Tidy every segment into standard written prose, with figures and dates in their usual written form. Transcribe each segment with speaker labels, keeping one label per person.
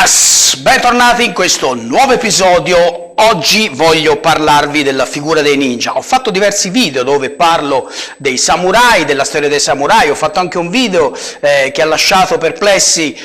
Speaker 1: Buenas! Bentornati in questo nuovo episodio. Oggi voglio parlarvi della figura dei ninja. Ho fatto diversi video dove parlo dei samurai, della storia dei samurai. Ho fatto anche un video che ha lasciato perplessi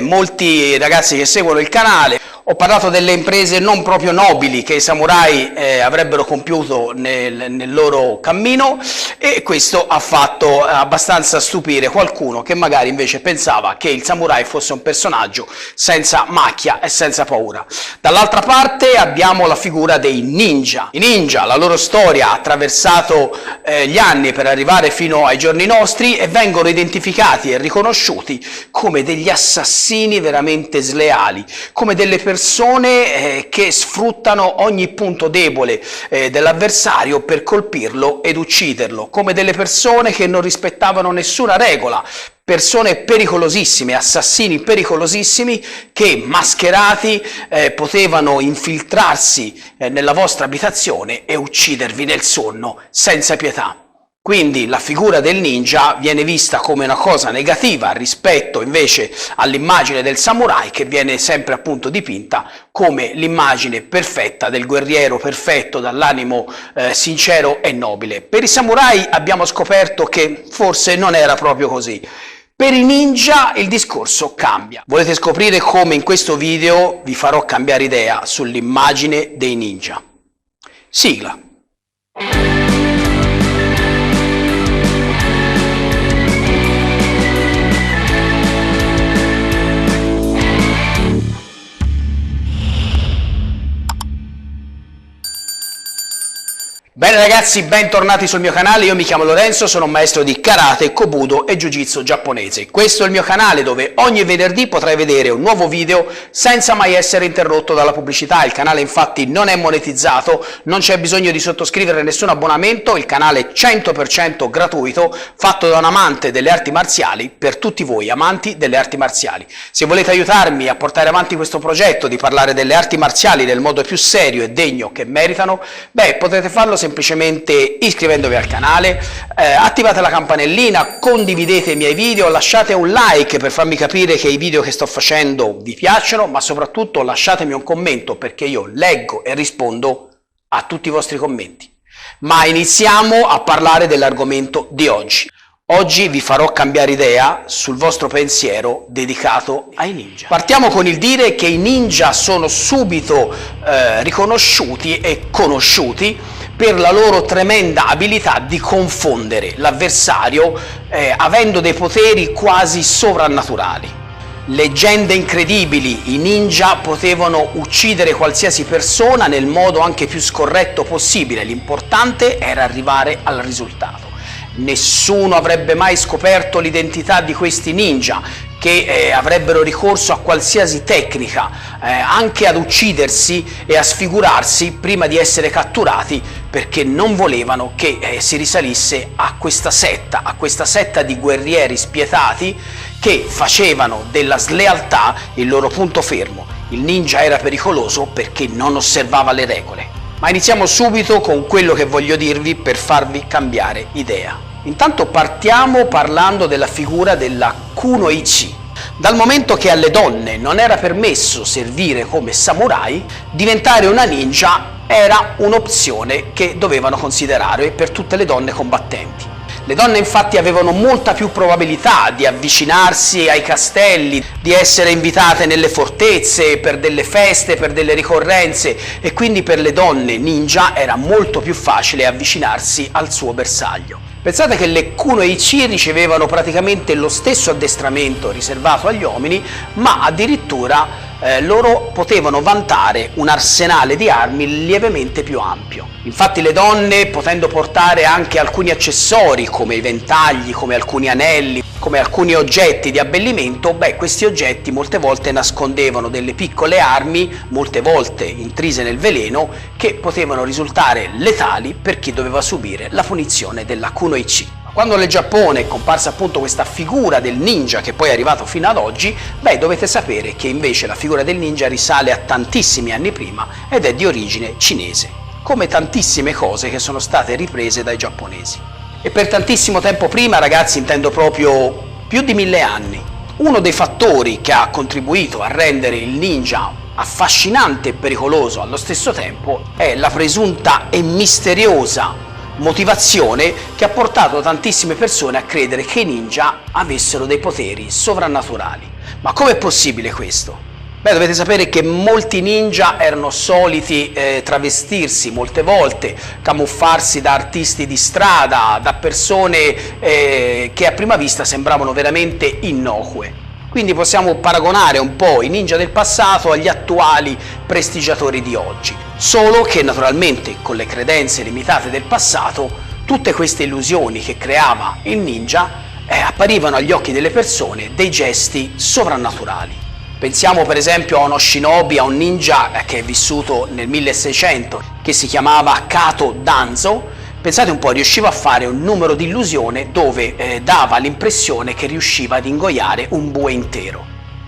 Speaker 1: molti ragazzi che seguono il canale. Ho parlato delle imprese non proprio nobili che i samurai avrebbero compiuto nel loro cammino, e questo ha fatto abbastanza stupire qualcuno che magari invece pensava che il samurai fosse un personaggio senza macchia e senza paura. Dall'altra parte abbiamo la figura dei ninja. I ninja, la loro storia ha attraversato gli anni per arrivare fino ai giorni nostri e vengono identificati e riconosciuti come degli assassini veramente sleali, come delle persone che sfruttano ogni punto debole dell'avversario per colpirlo ed ucciderlo, come delle persone che non rispettavano nessuna regola, persone pericolosissime, assassini pericolosissimi che mascherati potevano infiltrarsi nella vostra abitazione e uccidervi nel sonno senza pietà. Quindi la figura del ninja viene vista come una cosa negativa rispetto invece all'immagine del samurai, che viene sempre appunto dipinta come l'immagine perfetta del guerriero perfetto, dall'animo sincero e nobile. Per i samurai abbiamo scoperto che forse non era proprio così. Per i ninja il discorso cambia. Volete scoprire come? In questo video vi farò cambiare idea sull'immagine dei ninja. Sigla. Bene ragazzi, bentornati sul mio canale. Io mi chiamo Lorenzo, sono un maestro di karate, kobudo e jiu-jitsu giapponese. Questo è il mio canale dove ogni venerdì potrai vedere un nuovo video senza mai essere interrotto dalla pubblicità. Il canale infatti non è monetizzato, non c'è bisogno di sottoscrivere nessun abbonamento, il canale è 100% gratuito, fatto da un amante delle arti marziali per tutti voi amanti delle arti marziali. Se volete aiutarmi a portare avanti questo progetto di parlare delle arti marziali nel modo più serio e degno che meritano, potete farlo semplicemente iscrivendovi al canale, attivate la campanellina, condividete i miei video, lasciate un like per farmi capire che i video che sto facendo vi piacciono, ma soprattutto lasciatemi un commento perché io leggo e rispondo a tutti i vostri commenti. Ma iniziamo a parlare dell'argomento di oggi. Oggi vi farò cambiare idea sul vostro pensiero dedicato ai ninja. Partiamo con il dire che i ninja sono subito riconosciuti e conosciuti per la loro tremenda abilità di confondere l'avversario avendo dei poteri quasi sovrannaturali. Leggende incredibili, i ninja potevano uccidere qualsiasi persona nel modo anche più scorretto possibile, l'importante era arrivare al risultato. Nessuno avrebbe mai scoperto l'identità di questi ninja, che avrebbero ricorso a qualsiasi tecnica, anche ad uccidersi e a sfigurarsi prima di essere catturati, perché non volevano che si risalisse a questa setta di guerrieri spietati che facevano della slealtà il loro punto fermo. Il ninja era pericoloso perché non osservava le regole. Ma iniziamo subito con quello che voglio dirvi per farvi cambiare idea. Intanto partiamo parlando della figura della kunoichi. Dal momento che alle donne non era permesso servire come samurai, diventare una ninja era un'opzione che dovevano considerare per tutte le donne combattenti. Le donne infatti avevano molta più probabilità di avvicinarsi ai castelli, di essere invitate nelle fortezze per delle feste, per delle ricorrenze, e quindi per le donne ninja era molto più facile avvicinarsi al suo bersaglio. Pensate che le kunoichi ricevevano praticamente lo stesso addestramento riservato agli uomini, ma addirittura loro potevano vantare un arsenale di armi lievemente più ampio. Infatti le donne, potendo portare anche alcuni accessori come i ventagli, come alcuni anelli, come alcuni oggetti di abbellimento, questi oggetti molte volte nascondevano delle piccole armi, molte volte intrise nel veleno, che potevano risultare letali per chi doveva subire la punizione della kunoichi. Quando nel Giappone è comparsa appunto questa figura del ninja che poi è arrivato fino ad oggi, dovete sapere che invece la figura del ninja risale a tantissimi anni prima ed è di origine cinese, come tantissime cose che sono state riprese dai giapponesi. E per tantissimo tempo prima, ragazzi, intendo proprio più di 1000 anni, Uno dei fattori che ha contribuito a rendere il ninja affascinante e pericoloso allo stesso tempo è la presunta e misteriosa motivazione che ha portato tantissime persone a credere che i ninja avessero dei poteri sovrannaturali. Ma com'è possibile questo? Beh, dovete sapere che molti ninja erano soliti travestirsi molte volte, camuffarsi da artisti di strada, da persone che a prima vista sembravano veramente innocue. Quindi possiamo paragonare un po' i ninja del passato agli attuali prestigiatori di oggi. Solo che naturalmente con le credenze limitate del passato, tutte queste illusioni che creava il ninja apparivano agli occhi delle persone dei gesti sovrannaturali. Pensiamo per esempio a uno shinobi, a un ninja che è vissuto nel 1600, che si chiamava Kato Danzo. Pensate un po', riusciva a fare un numero di illusione dove dava l'impressione che riusciva ad ingoiare un bue intero.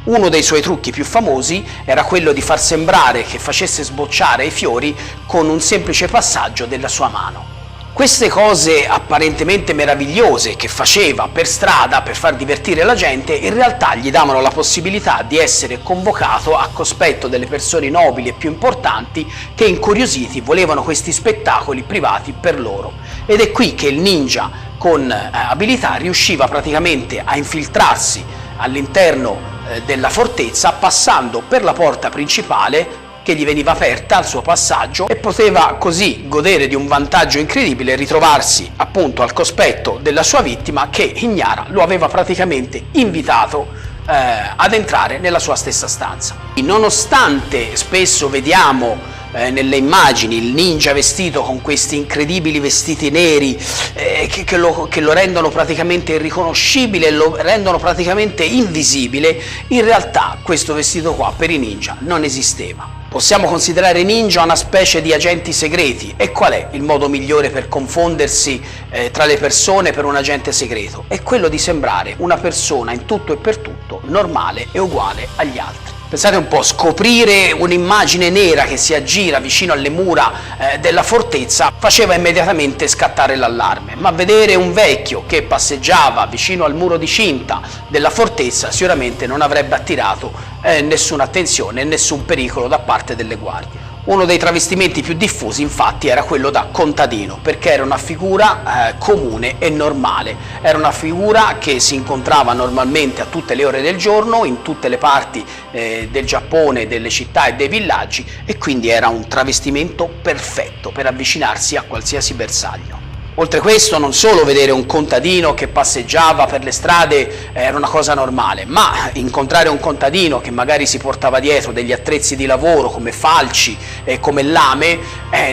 Speaker 1: Uno dei suoi trucchi più famosi era quello di far sembrare che facesse sbocciare i fiori con un semplice passaggio della sua mano. Queste cose apparentemente meravigliose che faceva per strada per far divertire la gente, in realtà gli davano la possibilità di essere convocato a cospetto delle persone nobili e più importanti che, incuriositi, volevano questi spettacoli privati per loro. Ed è qui che il ninja con abilità riusciva praticamente a infiltrarsi all'interno della fortezza, passando per la porta principale che gli veniva aperta al suo passaggio, e poteva così godere di un vantaggio incredibile, ritrovarsi appunto al cospetto della sua vittima che ignara lo aveva praticamente invitato ad entrare nella sua stessa stanza. Nonostante spesso vediamo nelle immagini il ninja vestito con questi incredibili vestiti neri che lo rendono praticamente irriconoscibile, lo rendono praticamente invisibile, in realtà questo vestito qua per i ninja non esisteva. Possiamo considerare i ninja una specie di agenti segreti. E qual è il modo migliore per confondersi tra le persone per un agente segreto? È quello di sembrare una persona in tutto e per tutto normale e uguale agli altri. Pensate un po', scoprire un'immagine nera che si aggira vicino alle mura della fortezza faceva immediatamente scattare l'allarme, ma vedere un vecchio che passeggiava vicino al muro di cinta della fortezza sicuramente non avrebbe attirato nessuna attenzione e nessun pericolo da parte delle guardie. Uno dei travestimenti più diffusi infatti era quello da contadino, perché era una figura comune e normale, era una figura che si incontrava normalmente a tutte le ore del giorno, in tutte le parti del Giappone, delle città e dei villaggi, e quindi era un travestimento perfetto per avvicinarsi a qualsiasi bersaglio. Oltre a questo, non solo vedere un contadino che passeggiava per le strade era una cosa normale, ma incontrare un contadino che magari si portava dietro degli attrezzi di lavoro come falci e come lame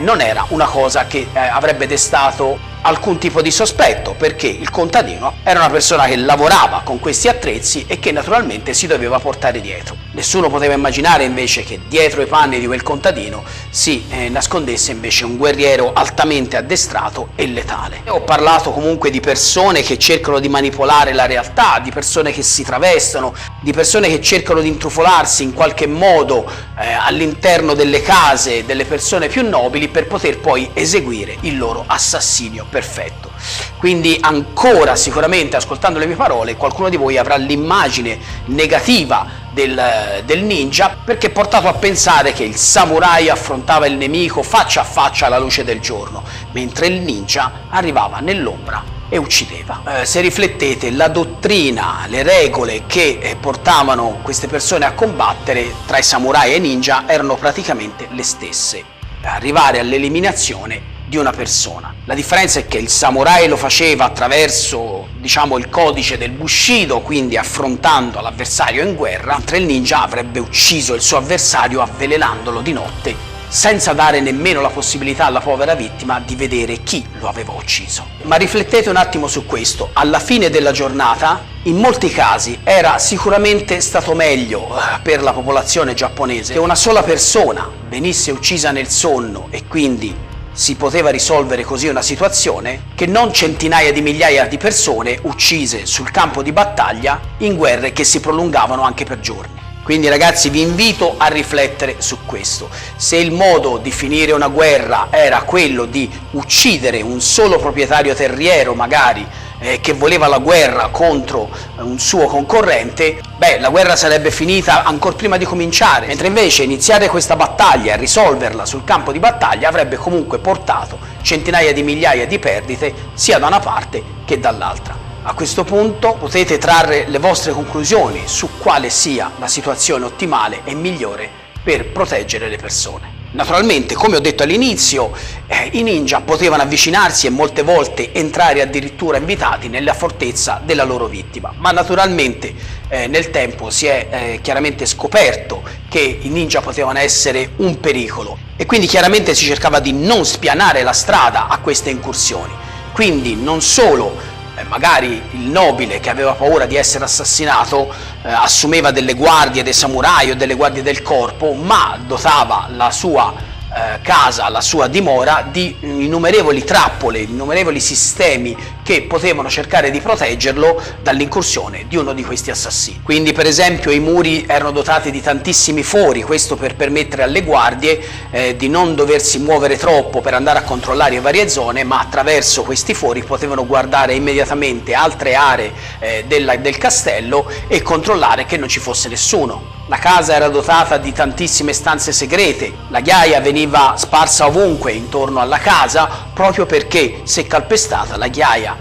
Speaker 1: non era una cosa che avrebbe destato alcun tipo di sospetto, perché il contadino era una persona che lavorava con questi attrezzi e che naturalmente si doveva portare dietro. Nessuno poteva immaginare invece che dietro i panni di quel contadino si nascondesse invece un guerriero altamente addestrato e letale. Ho parlato comunque di persone che cercano di manipolare la realtà, di persone che si travestono, di persone che cercano di intrufolarsi in qualche modo all'interno delle case delle persone più nobili per poter poi eseguire il loro assassinio perfetto. Quindi ancora sicuramente, ascoltando le mie parole, qualcuno di voi avrà l'immagine negativa del ninja, perché è portato a pensare che il samurai affrontava il nemico faccia a faccia alla luce del giorno, mentre il ninja arrivava nell'ombra e uccideva. Se riflettete, la dottrina, le regole che portavano queste persone a combattere tra i samurai e i ninja erano praticamente le stesse: arrivare all'eliminazione di una persona. La differenza è che il samurai lo faceva attraverso, diciamo, il codice del Bushido, quindi affrontando l'avversario in guerra, mentre il ninja avrebbe ucciso il suo avversario avvelenandolo di notte, senza dare nemmeno la possibilità alla povera vittima di vedere chi lo aveva ucciso. Ma riflettete un attimo su questo: alla fine della giornata, in molti casi era sicuramente stato meglio per la popolazione giapponese che una sola persona venisse uccisa nel sonno e quindi si poteva risolvere così una situazione, che non centinaia di migliaia di persone uccise sul campo di battaglia in guerre che si prolungavano anche per giorni. Quindi ragazzi, vi invito a riflettere su questo. Se il modo di finire una guerra era quello di uccidere un solo proprietario terriero magari che voleva la guerra contro un suo concorrente, la guerra sarebbe finita ancora prima di cominciare, mentre invece iniziare questa battaglia e risolverla sul campo di battaglia avrebbe comunque portato centinaia di migliaia di perdite sia da una parte che dall'altra. A questo punto potete trarre le vostre conclusioni su quale sia la situazione ottimale e migliore per proteggere le persone. Naturalmente, come ho detto all'inizio, i ninja potevano avvicinarsi e molte volte entrare addirittura invitati nella fortezza della loro vittima, ma naturalmente nel tempo si è chiaramente scoperto che i ninja potevano essere un pericolo e quindi chiaramente si cercava di non spianare la strada a queste incursioni. Quindi non solo magari il nobile che aveva paura di essere assassinato assumeva delle guardie dei samurai o delle guardie del corpo, ma dotava la sua casa, la sua dimora di innumerevoli trappole, innumerevoli sistemi che potevano cercare di proteggerlo dall'incursione di uno di questi assassini. Quindi per esempio i muri erano dotati di tantissimi fori, questo per permettere alle guardie di non doversi muovere troppo per andare a controllare varie zone, ma attraverso questi fori potevano guardare immediatamente altre aree del castello e controllare che non ci fosse nessuno. La casa era dotata di tantissime stanze segrete, la ghiaia veniva sparsa ovunque intorno alla casa proprio perché se calpestata la ghiaia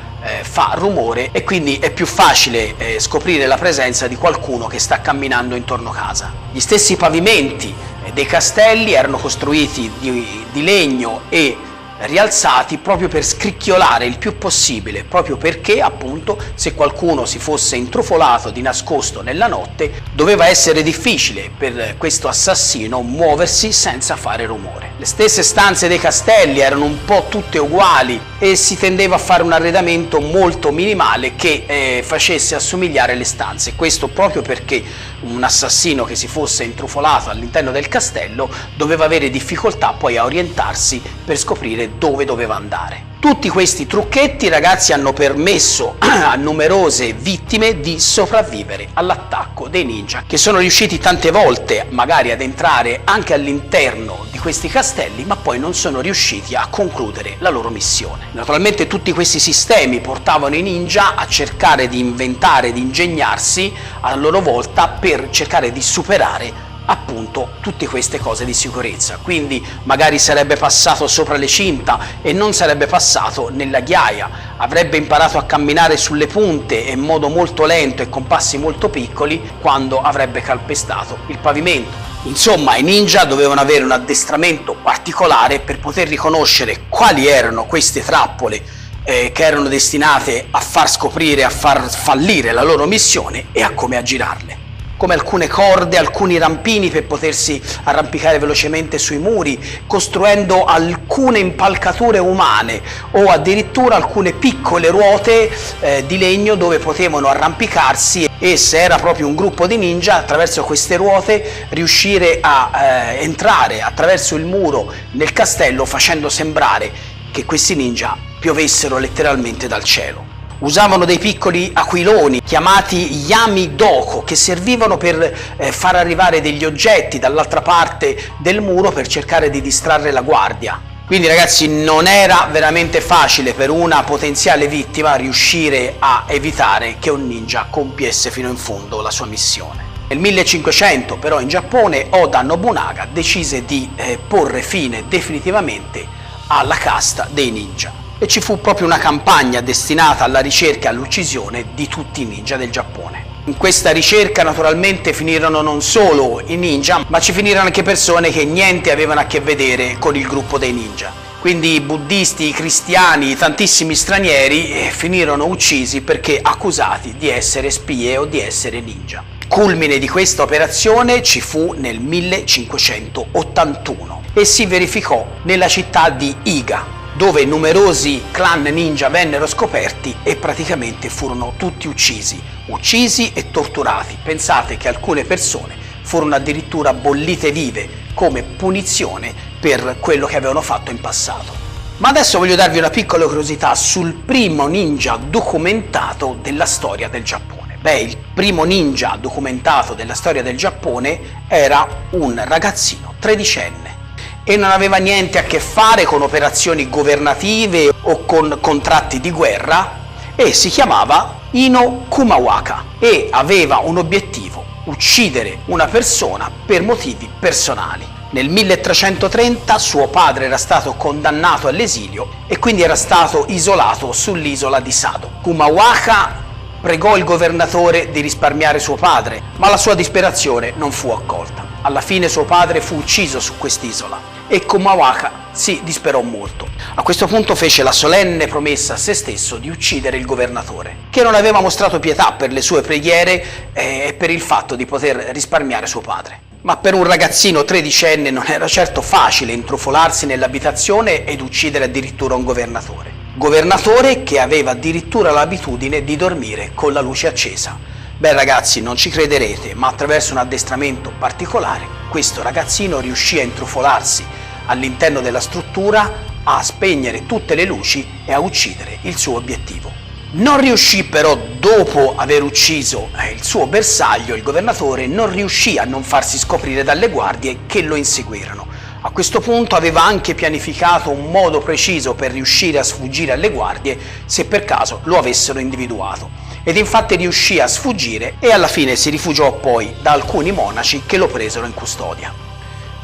Speaker 1: fa rumore e quindi è più facile scoprire la presenza di qualcuno che sta camminando intorno a casa. Gli stessi pavimenti dei castelli erano costruiti di legno e rialzati proprio per scricchiolare il più possibile, proprio perché appunto se qualcuno si fosse intrufolato di nascosto nella notte doveva essere difficile per questo assassino muoversi senza fare rumore. Le stesse stanze dei castelli erano un po' tutte uguali e si tendeva a fare un arredamento molto minimale che facesse assomigliare le stanze, questo proprio perché un assassino che si fosse intrufolato all'interno del castello doveva avere difficoltà poi a orientarsi per scoprire dove doveva andare. Tutti questi trucchetti, ragazzi, hanno permesso a numerose vittime di sopravvivere all'attacco dei ninja, che sono riusciti tante volte magari ad entrare anche all'interno di questi castelli, ma poi non sono riusciti a concludere la loro missione. Naturalmente tutti questi sistemi portavano i ninja a cercare di inventare, di ingegnarsi a loro volta per cercare di superare appunto tutte queste cose di sicurezza. Quindi magari sarebbe passato sopra le cinta e non sarebbe passato nella ghiaia, avrebbe imparato a camminare sulle punte in modo molto lento e con passi molto piccoli quando avrebbe calpestato il pavimento. Insomma, i ninja dovevano avere un addestramento particolare per poter riconoscere quali erano queste trappole che erano destinate a far scoprire, a far fallire la loro missione e a come aggirarle. Come alcune corde, alcuni rampini per potersi arrampicare velocemente sui muri, costruendo alcune impalcature umane o addirittura alcune piccole ruote di legno dove potevano arrampicarsi e se era proprio un gruppo di ninja attraverso queste ruote riuscire a entrare attraverso il muro nel castello facendo sembrare che questi ninja piovessero letteralmente dal cielo. Usavano dei piccoli aquiloni chiamati Yami-doko che servivano per far arrivare degli oggetti dall'altra parte del muro per cercare di distrarre la guardia. Quindi ragazzi non era veramente facile per una potenziale vittima riuscire a evitare che un ninja compiesse fino in fondo la sua missione. Nel 1500 però in Giappone Oda Nobunaga decise di porre fine definitivamente alla casta dei ninja. E ci fu proprio una campagna destinata alla ricerca e all'uccisione di tutti i ninja del Giappone. In questa ricerca naturalmente finirono non solo i ninja, ma ci finirono anche persone che niente avevano a che vedere con il gruppo dei ninja. Quindi i buddisti, i cristiani, tantissimi stranieri finirono uccisi perché accusati di essere spie o di essere ninja. Il culmine di questa operazione ci fu nel 1581 e si verificò nella città di Iga, dove numerosi clan ninja vennero scoperti e praticamente furono tutti uccisi e torturati. Pensate che alcune persone furono addirittura bollite vive come punizione per quello che avevano fatto in passato. Ma adesso voglio darvi una piccola curiosità sul primo ninja documentato della storia del Giappone. Il primo ninja documentato della storia del Giappone era un ragazzino tredicenne e non aveva niente a che fare con operazioni governative o con contratti di guerra, e si chiamava Ino Kumawaka e aveva un obiettivo: uccidere una persona per motivi personali. Nel 1330 suo padre era stato condannato all'esilio e quindi era stato isolato sull'isola di Sado. Kumawaka pregò il governatore di risparmiare suo padre, ma la sua disperazione non fu accolta. Alla fine suo padre fu ucciso su quest'isola e Kumawaka si disperò molto. A questo punto fece la solenne promessa a se stesso di uccidere il governatore, che non aveva mostrato pietà per le sue preghiere e per il fatto di poter risparmiare suo padre. Ma per un ragazzino tredicenne non era certo facile intrufolarsi nell'abitazione ed uccidere addirittura un governatore che aveva addirittura l'abitudine di dormire con la luce accesa. Beh ragazzi, non ci crederete, ma attraverso un addestramento particolare questo ragazzino riuscì a intrufolarsi all'interno della struttura, a spegnere tutte le luci e a uccidere il suo obiettivo. Non riuscì però, dopo aver ucciso il suo bersaglio, il governatore non riuscì a non farsi scoprire dalle guardie che lo inseguirono. A questo punto aveva anche pianificato un modo preciso per riuscire a sfuggire alle guardie se per caso lo avessero individuato. Ed infatti riuscì a sfuggire e alla fine si rifugiò poi da alcuni monaci che lo presero in custodia.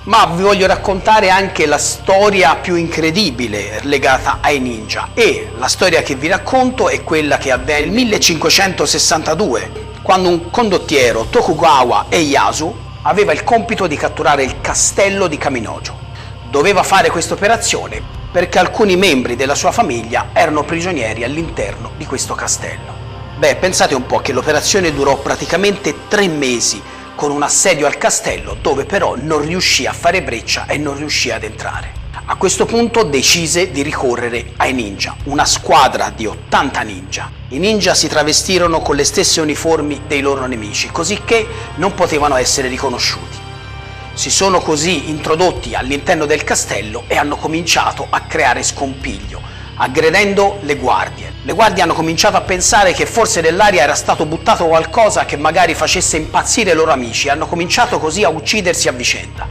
Speaker 1: Ma vi voglio raccontare anche la storia più incredibile legata ai ninja, e la storia che vi racconto è quella che avvenne nel 1562, quando un condottiero, Tokugawa Ieyasu, aveva il compito di catturare il castello di Kaminojo. Doveva fare questa operazione perché alcuni membri della sua famiglia erano prigionieri all'interno di questo castello. Beh, pensate un po' che l'operazione durò praticamente 3 mesi, con un assedio al castello dove però non riuscì a fare breccia e non riuscì ad entrare. A questo punto decise di ricorrere ai ninja, una squadra di 80 ninja. I ninja si travestirono con le stesse uniformi dei loro nemici, così che non potevano essere riconosciuti. Si sono così introdotti all'interno del castello e hanno cominciato a creare scompiglio, aggredendo le guardie. Le guardie hanno cominciato a pensare che forse nell'aria era stato buttato qualcosa che magari facesse impazzire i loro amici e hanno cominciato così a uccidersi a vicenda.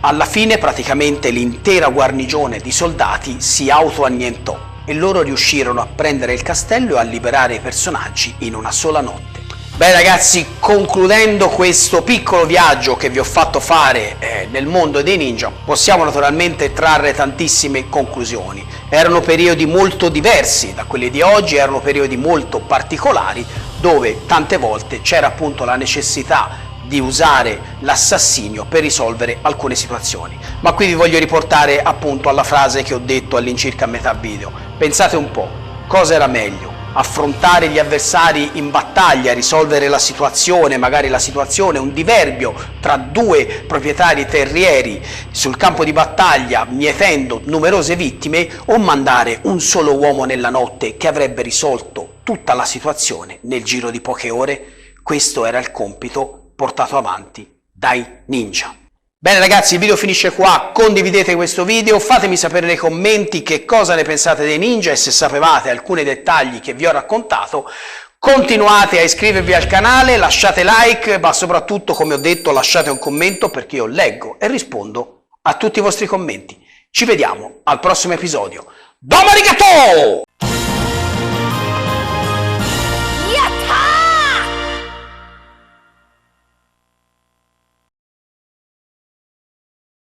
Speaker 1: Alla fine praticamente l'intera guarnigione di soldati si autoannientò e loro riuscirono a prendere il castello e a liberare i personaggi in una sola notte. Beh ragazzi, concludendo questo piccolo viaggio che vi ho fatto fare nel mondo dei ninja, possiamo naturalmente trarre tantissime conclusioni. Erano periodi molto diversi da quelli di oggi, erano periodi molto particolari dove tante volte c'era appunto la necessità di usare l'assassinio per risolvere alcune situazioni. Ma qui vi voglio riportare appunto alla frase che ho detto all'incirca a metà video. Pensate un po', cosa era meglio? Affrontare gli avversari in battaglia, risolvere la situazione, magari la situazione, un diverbio tra 2 proprietari terrieri sul campo di battaglia, mietendo numerose vittime, o mandare un solo uomo nella notte che avrebbe risolto tutta la situazione nel giro di poche ore? Questo era il compito portato avanti dai ninja. Bene ragazzi, il video finisce qua, condividete questo video, fatemi sapere nei commenti che cosa ne pensate dei ninja e se sapevate alcuni dettagli che vi ho raccontato. Continuate a iscrivervi al canale, lasciate like, ma soprattutto, come ho detto, lasciate un commento perché io leggo e rispondo a tutti i vostri commenti. Ci vediamo al prossimo episodio. Domo arigato!